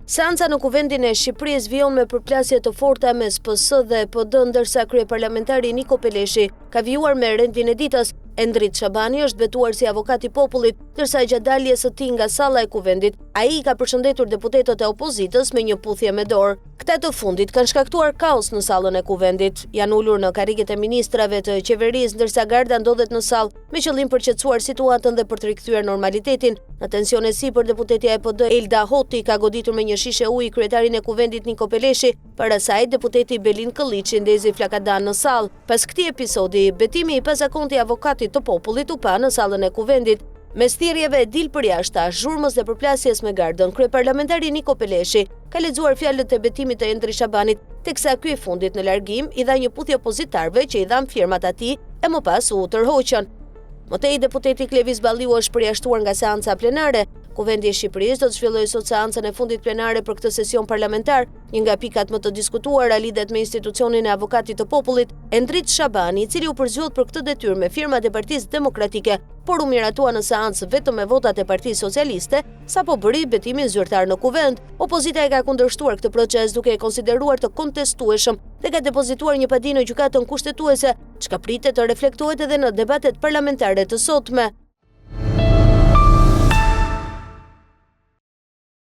Seanca në Kuvendin e Shqipërisë vijon me përplasje të forta mes PS dhe PD, ndërsa kryeparlamentari Niko Peleshi ka vijuar me rendin e ditës. Endrit Shabani është betuar si avokat i popullit, ndërsa gjatë daljes së tij nga salla e Kuvendit, ai ka përshëndetur deputetët e opozitës me një puthje me dorë. Këta të fundit kanë shkaktuar kaos në sallën e Kuvendit. Janë ulur në karriget e ministrave të qeverisë, ndërsa garda ndodhet në sallë me qëllim për qetësuar situatën dhe për të rikthyer normalitetin. Në tension e sipër, deputetja e PD Elda Hoti ka goditur me një shishe ujë kryetarin e Kuvendit Niko Peleshi, para saj deputeti Belin Kolliçi ndezi flakadan në sallë. Pas këtij episodi, betimi i pazakontë i avokatit të popullit u pa në sallën e Kuvendit. Mes thirrjeve dil për jashtë, zhurmës dhe përplasjes me gardën, kryeparlamentari Niko Peleshi ka lexuar fjalët e betimit të Endrit Shabanit, teksa ky i fundit në largim i dha një puthje opozitarëve që i dhan firmat atij e më pas u tërhoqën. Më tej, deputeti Klevis Balliu është përjashtuar nga seanca plenare. Kuvendi i Shqipërisë do të zhvillojë sot seancën e fundit plenare për këtë sesion parlamentar. Një nga pikat më të diskutuara lidhet me institucionin e avokatit të popullit, Endrit Shabani, i cili u përzgjedh për këtë detyrë me firmat e Partisë Demokratike, por u miratua në seancë vetëm me votat e Partisë Socialiste, sapo bëri betimin zyrtar në Kuvend. Opozita e ka kundërshtuar këtë proces duke e konsideruar të kontestueshëm dhe ka depozituar një padi në gjykatën kushtetuese, çka pritet të reflektohet edhe në debatet parlamentare të sotme.